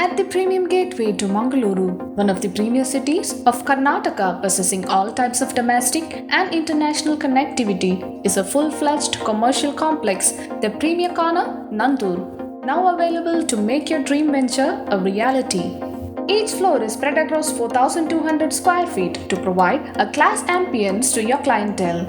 at the premium gateway to Mangaluru, one of the premier cities of Karnataka possessing all types of domestic and international connectivity, is a full-fledged commercial complex, the Premier Corner, Nantur, now available to make your dream venture a reality. Each floor is spread across 4,200 square feet to provide a class ambience to your clientele.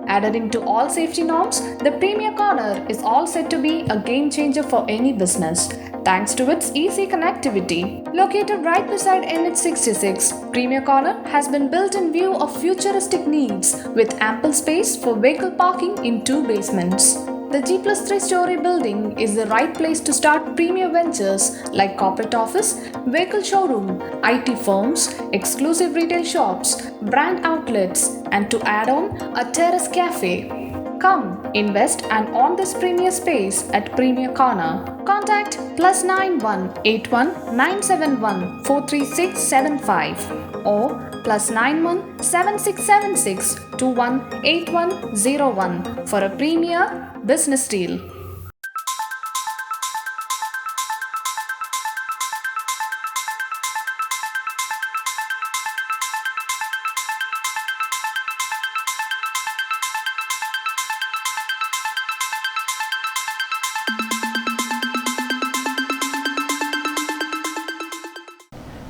Adhering to all safety norms, the Premier Corner is all set to be a game changer for any business, thanks to its easy connectivity. Located right beside NH66, Premier Corner has been built in view of futuristic needs with ample space for vehicle parking in 2 basements. The G+3 story building is the right place to start premier ventures like corporate office, vehicle showroom, IT firms, exclusive retail shops, brand outlets, and to add on, a terrace cafe. Come, invest and own this premier space at Premier Corner. Contact +91 81 971 43675 or +91 7676 218101 for a premier business deal.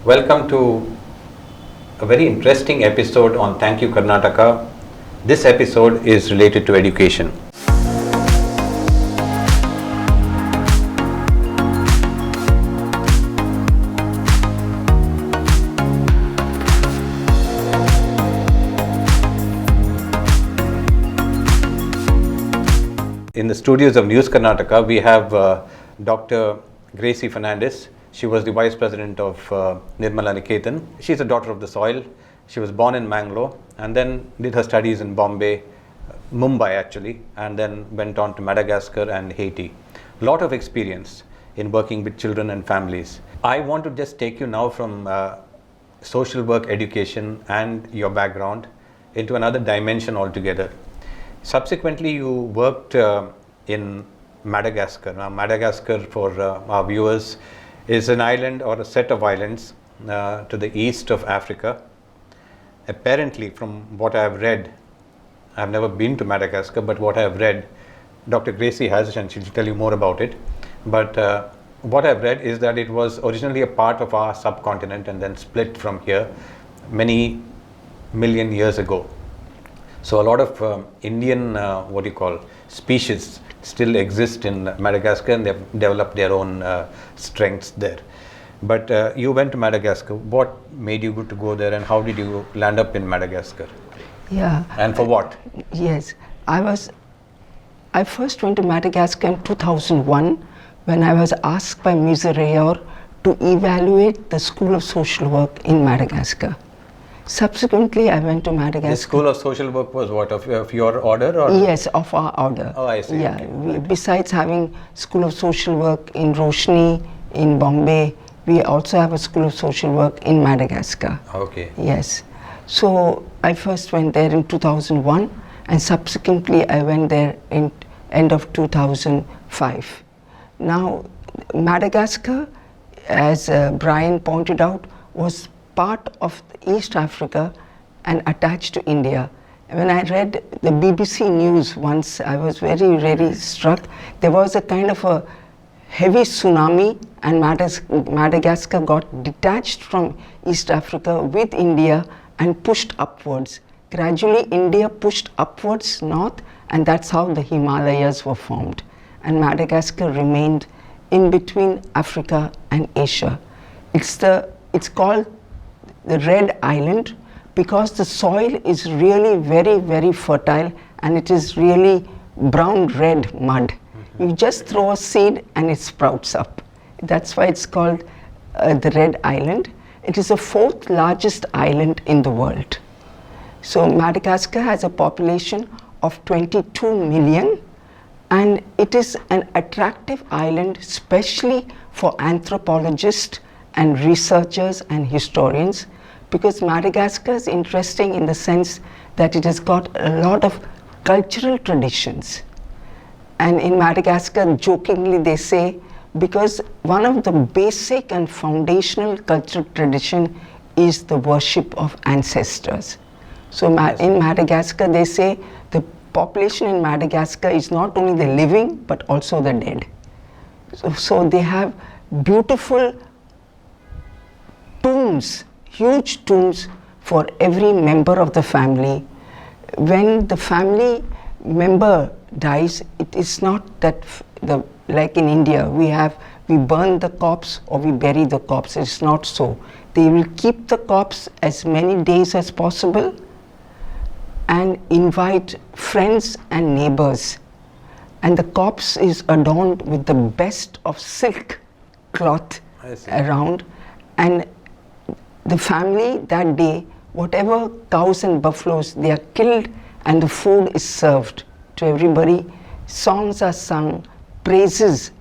Welcome to a very interesting episode on Thank You Karnataka. This episode is related to education. In the studios of News Karnataka, we have Dr. Gracy Fernandes. She was the Vice President of Nirmala Niketan. She's a daughter of the soil. She was born in Mangaluru and then did her studies in Mumbai actually, and then went on to Madagascar and Haiti. A lot of experience in working with children and families. I want to just take you now from social work education and your background into another dimension altogether. Subsequently, you worked in Madagascar. Now, Madagascar, for our viewers, is an island or a set of islands to the east of Africa. Apparently, from what I have read, I have never been to Madagascar, but what I have read, Dr. Gracy has, and she'll tell you more about it. But what I've read is that it was originally a part of our subcontinent and then split from here many million years ago. So a lot of Indian, species still exist in Madagascar, and they've developed their own strengths there. But you went to Madagascar. What made you to go there, and how did you land up in Madagascar? Yeah. And for what? Yes. I first went to Madagascar in 2001 when I was asked by Musée Rayor to evaluate the School of Social Work in Madagascar. Subsequently, I went to Madagascar. The School of Social Work was what, of your order? Or? Yes, of our order. Oh, I see. Yeah. Okay. Besides having School of Social Work in Roshni, in Bombay, we also have a School of Social Work in Madagascar. Okay. Yes. So I first went there in 2001, and subsequently I went there in end of 2005. Now, Madagascar, as Brian pointed out, was part of East Africa and attached to India. When I read the BBC News once, I was very, very struck. There was a kind of a heavy tsunami, and Madagascar got detached from East Africa with India and pushed upwards. Gradually, India pushed upwards north, and that's how the Himalayas were formed. And Madagascar remained in between Africa and Asia. It's called the Red Island because the soil is really very, very fertile, and it is really brown red mud. You just throw a seed and it sprouts up. That's why it's called the Red Island. It is the 4th largest island in the world. So Madagascar has a population of 22 million, and it is an attractive island, especially for anthropologists and researchers and historians, because Madagascar is interesting in the sense that it has got a lot of cultural traditions. And in Madagascar, jokingly they say, because one of the basic and foundational cultural tradition is the worship of ancestors. So in Madagascar, they say the population in Madagascar is not only the living but also the dead. So they have beautiful tombs, huge tombs for every member of the family. When the family member dies, it is not that like in India, we burn the corpse or we bury the corpse. It's not so. They will keep the corpse as many days as possible and invite friends and neighbors. And the corpse is adorned with the best of silk cloth around. And the family that day, whatever cows and buffaloes, they are killed and the food is served to everybody. Songs are sung, praises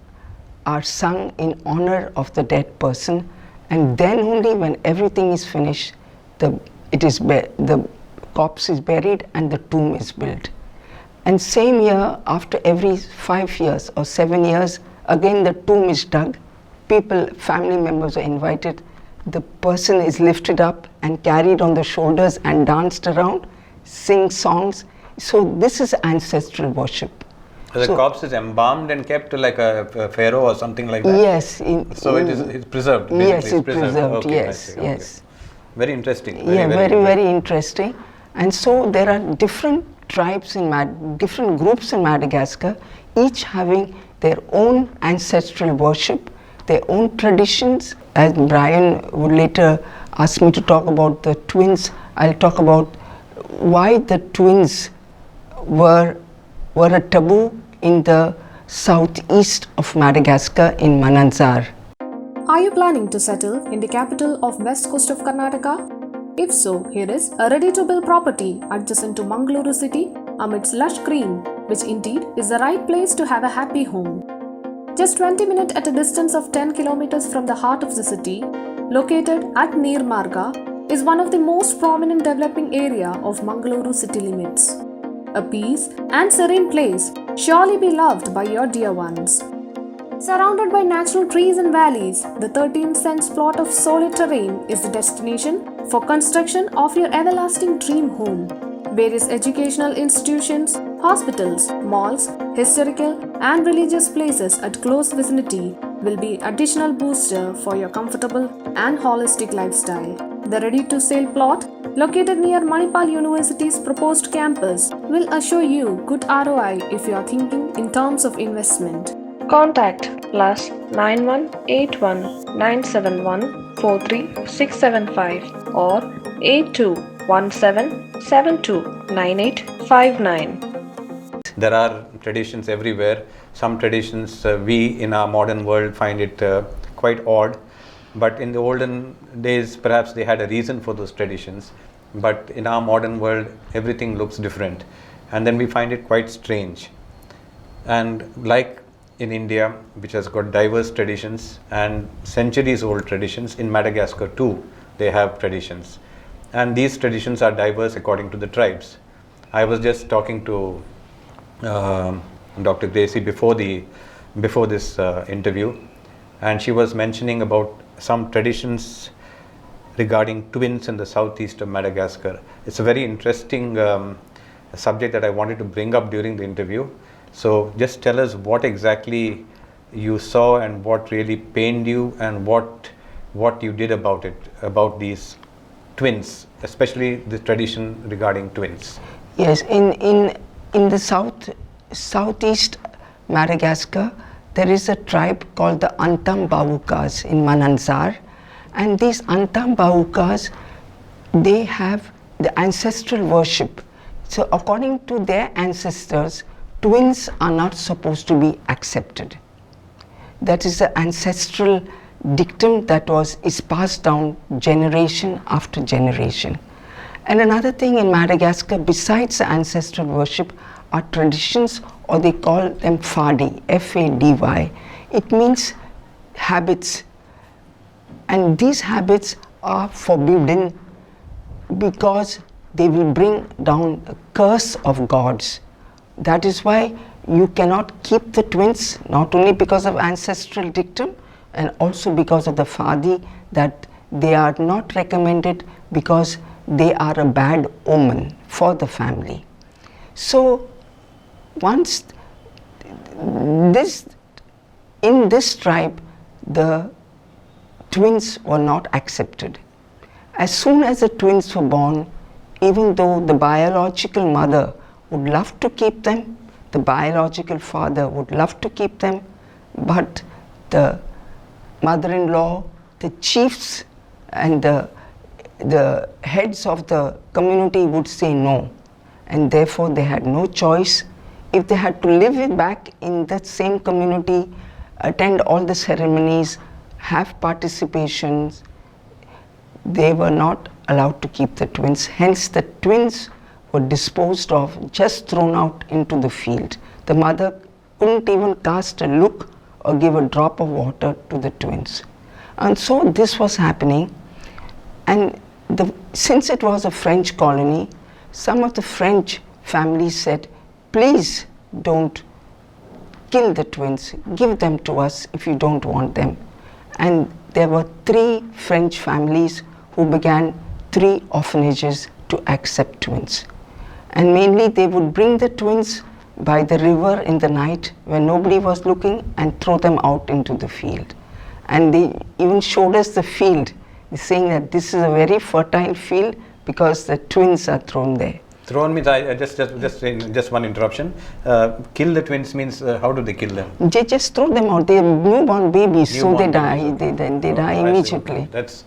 are sung in honor of the dead person. And then only when everything is finished, the corpse is buried and the tomb is built. And same year, after every 5 years or 7 years, again the tomb is dug. People, family members are invited. The person is lifted up and carried on the shoulders and danced around, sing songs. So this is ancestral worship. So the corpse is embalmed and kept like a pharaoh or something like that? Yes. So it's preserved? Yes, it's preserved, okay, yes, okay. yes. Very interesting. Very interesting. And so there are different tribes different groups in Madagascar, each having their own ancestral worship, their own traditions. As Brian would later ask me to talk about the twins, I'll talk about why the twins were a taboo in the southeast of Madagascar in Mangaluru. Are you planning to settle in the capital of west coast of Karnataka? If so, here is a ready-to-build property adjacent to Mangaluru city amidst lush green, which indeed is the right place to have a happy home. Just 20 minutes at a distance of 10 kilometers from the heart of the city, located at Nirmala, is one of the most prominent developing area of Mangaluru city limits. A peace and serene place, surely be loved by your dear ones. Surrounded by natural trees and valleys, the 13 cents plot of solid terrain is the destination for construction of your everlasting dream home. Various educational institutions, hospitals, malls, historical and religious places at close vicinity will be additional booster for your comfortable and holistic lifestyle. The ready-to-sale plot, located near Manipal University's proposed campus, will assure you good ROI if you are thinking in terms of investment. Contact +9181 971 43675 or 8217729859. There are traditions everywhere. Some traditions we in our modern world find it quite odd, but in the olden days perhaps they had a reason for those traditions, but in our modern world everything looks different, and then we find it quite strange. And like in India, which has got diverse traditions and centuries old traditions, in Madagascar too they have traditions, and these traditions are diverse according to the tribes. I was just talking to Dr. Gracy before this interview, and she was mentioning about some traditions regarding twins in the southeast of Madagascar. It's a very interesting subject that I wanted to bring up during the interview. So just tell us what exactly you saw and what really pained you, and what you did about it, about these twins, especially the tradition regarding twins. Yes, in the southeast Madagascar, there is a tribe called the Antambaukas in Mangaluru, and these Antambaukas, they have the ancestral worship. So according to their ancestors, twins are not supposed to be accepted. That is the ancestral dictum that is passed down generation after generation. And another thing in Madagascar, besides the ancestral worship, are traditions, or they call them Fady, F-A-D-Y. It means habits. And these habits are forbidden because they will bring down a curse of gods. That is why you cannot keep the twins, not only because of ancestral dictum and also because of the Fadi, that they are not recommended because they are a bad omen for the family. So once in this tribe, the twins were not accepted. As soon as the twins were born, even though the biological mother would love to keep them, the biological father would love to keep them, but the mother-in-law, the chiefs and the heads of the community would say no, and therefore they had no choice. If they had to live back in that same community, attend all the ceremonies, have participations, they were not allowed to keep the twins. Hence the twins were disposed of, just thrown out into the field. The mother couldn't even cast a look or give a drop of water to the twins. And so this was happening, and since it was a French colony, some of the French families said, please don't kill the twins, give them to us if you don't want them. And there were 3 French families who began 3 orphanages to accept twins. And mainly they would bring the twins by the river in the night when nobody was looking and throw them out into the field. And they even showed us the field, saying that this is a very fertile field because the twins are thrown there. Thrown means, just one interruption. Kill the twins means, how do they kill them? They just throw them out. They are newborn babies, so they die. They die immediately. That's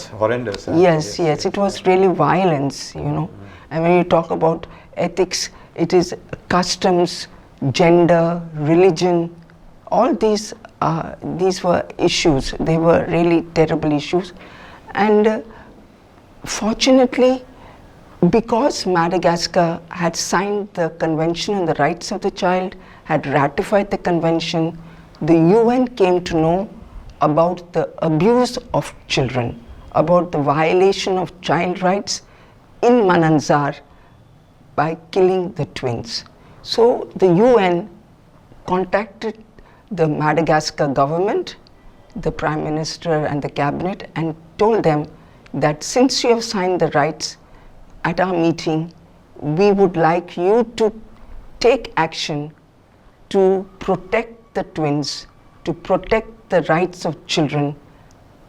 horrendous. Yes, it was really violence, you know. And when you talk about ethics, it is customs, gender, religion, all these were issues. They were really terrible issues. And fortunately, because Madagascar had signed the Convention on the Rights of the Child, had ratified the convention, the UN came to know about the abuse of children, about the violation of child rights in Mananzar by killing the twins. So the UN contacted the Madagascar government, the Prime Minister and the cabinet, and told them that since you have signed the rights, at our meeting, we would like you to take action to protect the twins, to protect the rights of children,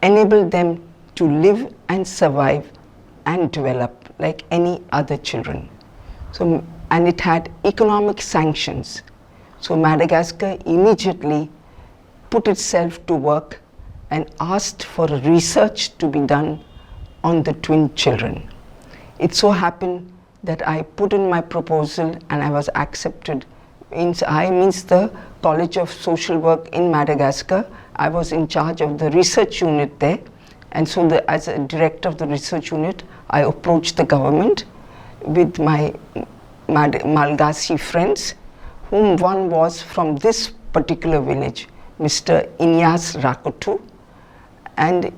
enable them to live and survive and develop like any other children. So, and it had economic sanctions. So Madagascar immediately put itself to work and asked for research to be done on the twin children. It so happened that I put in my proposal and I was accepted. I means the College of Social Work in Madagascar. I was in charge of the research unit there, and so as a director of the research unit, I approached the government with my Malagasy friends, whom one was from this particular village, Mr. Inyas Rakotu. And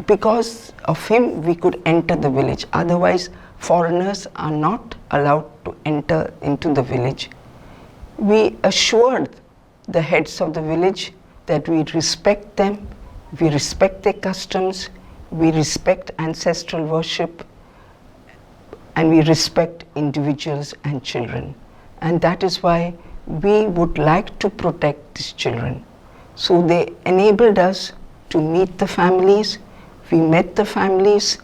because of him, we could enter the village. Otherwise, foreigners are not allowed to enter into the village. We assured the heads of the village that we respect them, we respect their customs, we respect ancestral worship, and we respect individuals and children. And that is why we would like to protect these children. So they enabled us to meet the families. We met the families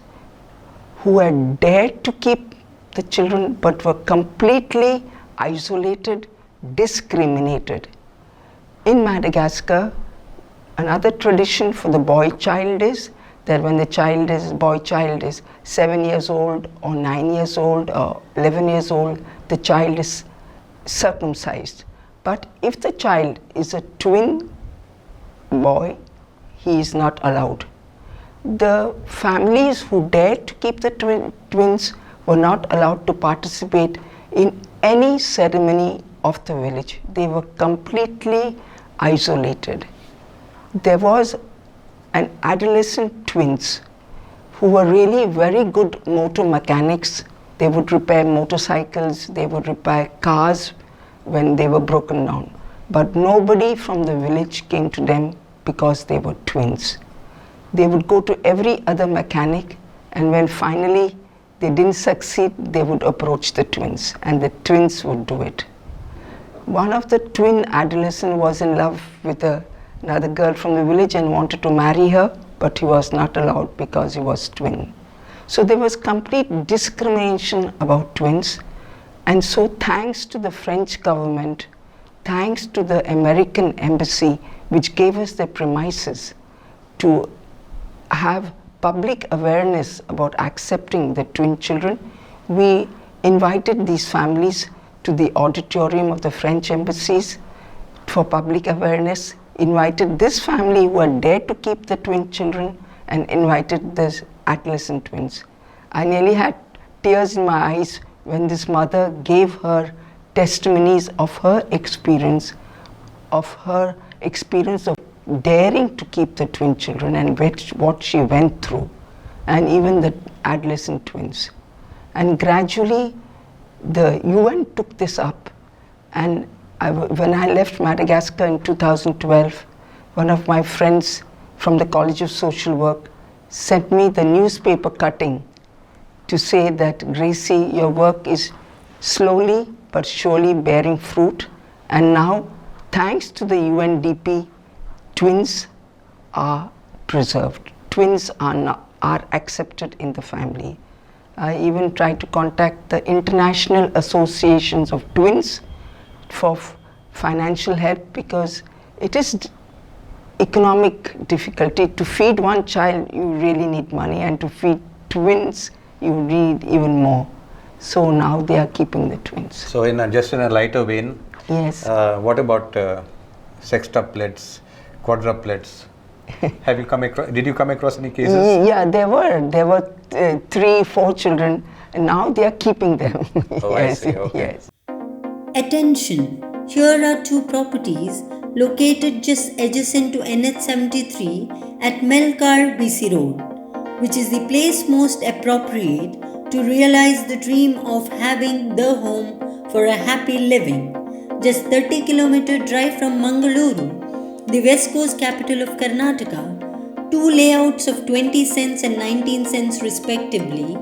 who had dared to keep the children but were completely isolated, discriminated. In Madagascar, another tradition for the boy child is that when the boy child is 7 years old or 9 years old or 11 years old, the child is circumcised. But if the child is a twin boy, he is not allowed. The families who dared to keep the twins were not allowed to participate in any ceremony of the village. They were completely isolated. There was an adolescent twins who were really very good motor mechanics. They would repair motorcycles, they would repair cars, when they were broken down. But nobody from the village came to them because they were twins. They would go to every other mechanic, and when finally they didn't succeed, they would approach the twins, and the twins would do it. One of the twin adolescents was in love with another girl from the village and wanted to marry her, but he was not allowed because he was twin. So there was complete discrimination about twins, and so thanks to the French government, thanks to the American embassy, which gave us the premises to have public awareness about accepting the twin children, we invited these families to the auditorium of the French embassies for public awareness, invited this family who had dared to keep the twin children, and invited the adolescent twins. I nearly had tears in my eyes when this mother gave her testimonies of her experience of daring to keep the twin children and what she went through, and even the adolescent twins. And gradually the UN took this up, and when I left Madagascar in 2012, one of my friends from the College of Social Work sent me the newspaper cutting to say that, Gracie, your work is slowly but surely bearing fruit, and now, thanks to the UNDP, twins are preserved. Twins are accepted in the family. I even tried to contact the international associations of twins for financial help, because it is economic difficulty. To feed one child, you really need money, and to feed twins, you need even more. So now they are keeping the twins. So just in a lighter vein, yes. What about sextuplets, quadruplets? Have you did you come across any cases? Yeah, there were 3-4 children, and now they are keeping them. Oh, yes, I see. Okay. Yes. Attention! Here are two properties located just adjacent to NH73 at Melkar BC Road, which is the place most appropriate to realize the dream of having the home for a happy living. Just 30-kilometer drive from Mangaluru, the west coast capital of Karnataka, two layouts of 20 cents and 19 cents respectively,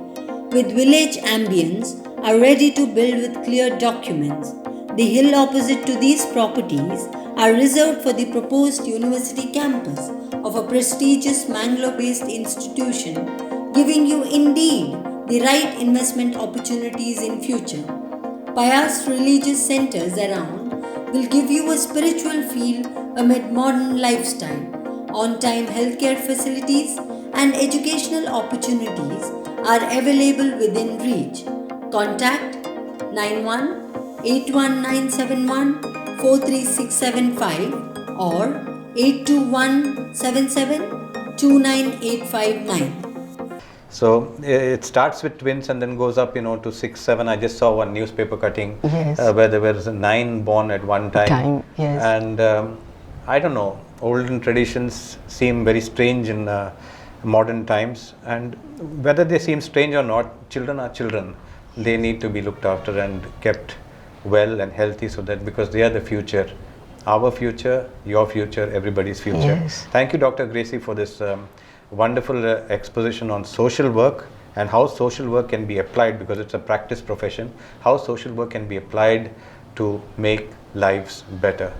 with village ambience, are ready to build with clear documents. The hill opposite to these properties are reserved for the proposed university campus of a prestigious Mangalore-based institution, giving you indeed the right investment opportunities in future. Pious religious centers around will give you a spiritual feel amid modern lifestyle. On-time healthcare facilities and educational opportunities are available within reach. Contact 91-81971-43675 or 821-77-29859. So it starts with twins and then goes up, to 6, 7. I just saw one newspaper cutting Yes. Where there was 9 born at one time. Yes. And I don't know, olden traditions seem very strange in modern times. And whether they seem strange or not, children are children. They need to be looked after and kept well and healthy, so that, because they are the future. Our future, your future, everybody's future. Yes. Thank you, Dr. Gracy, for this wonderful exposition on social work and how social work can be applied, because it's a practice profession, how social work can be applied to make lives better.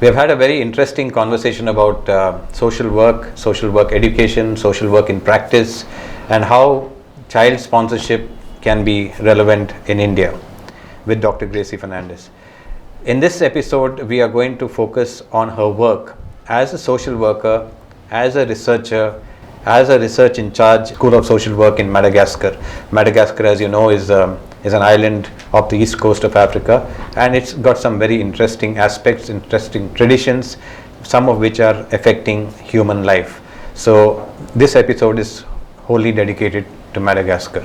We have had a very interesting conversation about social work education, social work in practice, and how child sponsorship can be relevant in India with Dr. Gracy Fernandes. In this episode, we are going to focus on her work as a social worker, as a researcher, as a research in charge School of Social Work in Madagascar. Madagascar, as you know, is an island off the east coast of Africa, and it's got some very interesting aspects, interesting traditions, some of which are affecting human life. So this episode is wholly dedicated to Madagascar.